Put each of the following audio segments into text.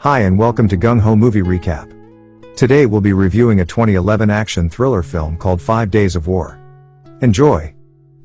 Hi and welcome to Gung Ho Movie Recap. Today we'll be reviewing a 2011 action thriller film called 5 Days of War. Enjoy!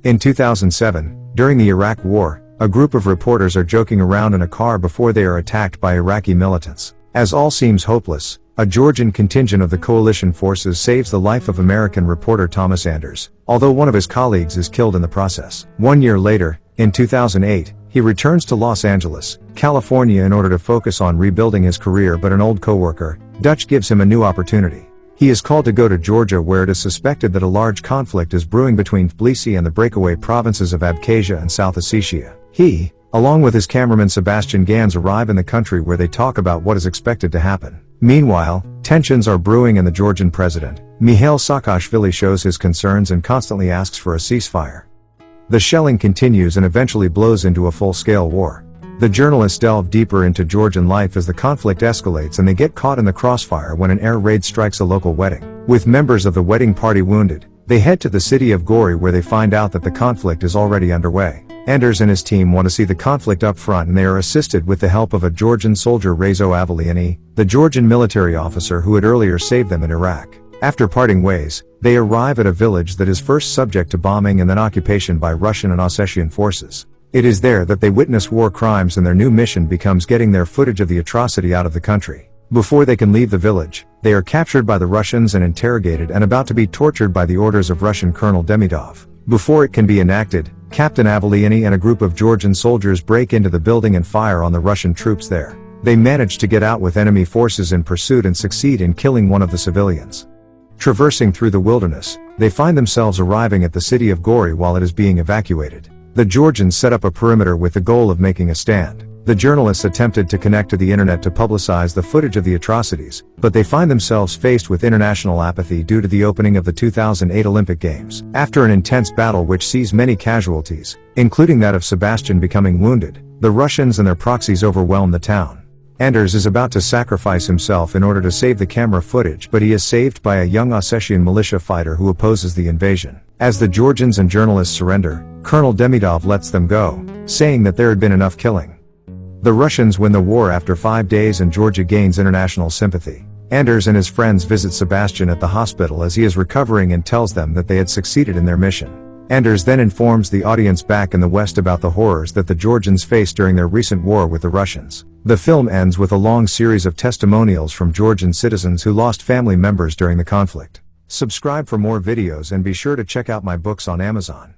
In 2007, during the Iraq War, a group of reporters are joking around in a car before they are attacked by Iraqi militants. As all seems hopeless, a Georgian contingent of the coalition forces saves the life of American reporter Thomas Anders, although one of his colleagues is killed in the process. 1 year later, in 2008, he returns to Los Angeles, California in order to focus on rebuilding his career, but an old co-worker, Dutch, gives him a new opportunity. He is called to go to Georgia, where it is suspected that a large conflict is brewing between Tbilisi and the breakaway provinces of Abkhazia and South Ossetia. He, along with his cameraman Sebastian Gans, arrive in the country where they talk about what is expected to happen. Meanwhile, tensions are brewing and the Georgian president, Mikhail Saakashvili, shows his concerns and constantly asks for a ceasefire. The shelling continues and eventually blows into a full-scale war. The journalists delve deeper into Georgian life as the conflict escalates, and they get caught in the crossfire when an air raid strikes a local wedding. With members of the wedding party wounded, they head to the city of Gori, where they find out that the conflict is already underway. Anders and his team want to see the conflict up front, and they are assisted with the help of a Georgian soldier, Rezo Aveliani, the Georgian military officer who had earlier saved them in Iraq. After parting ways, they arrive at a village that is first subject to bombing and then occupation by Russian and Ossetian forces. It is there that they witness war crimes, and their new mission becomes getting their footage of the atrocity out of the country. Before they can leave the village, they are captured by the Russians and interrogated and about to be tortured by the orders of Russian Colonel Demidov. Before it can be enacted, Captain Aveliani and a group of Georgian soldiers break into the building and fire on the Russian troops there. They manage to get out with enemy forces in pursuit and succeed in killing one of the civilians. Traversing through the wilderness, they find themselves arriving at the city of Gori while it is being evacuated. The Georgians set up a perimeter with the goal of making a stand. The journalists attempted to connect to the internet to publicize the footage of the atrocities, but they find themselves faced with international apathy due to the opening of the 2008 Olympic Games. After an intense battle which sees many casualties, including that of Sebastian becoming wounded, the Russians and their proxies overwhelm the town. Anders is about to sacrifice himself in order to save the camera footage, but he is saved by a young Ossetian militia fighter who opposes the invasion. As the Georgians and journalists surrender, Colonel Demidov lets them go, saying that there had been enough killing. The Russians win the war after 5 days and Georgia gains international sympathy. Anders and his friends visit Sebastian at the hospital as he is recovering and tells them that they had succeeded in their mission. Anders then informs the audience back in the West about the horrors that the Georgians faced during their recent war with the Russians. The film ends with a long series of testimonials from Georgian citizens who lost family members during the conflict. Subscribe for more videos and be sure to check out my books on Amazon.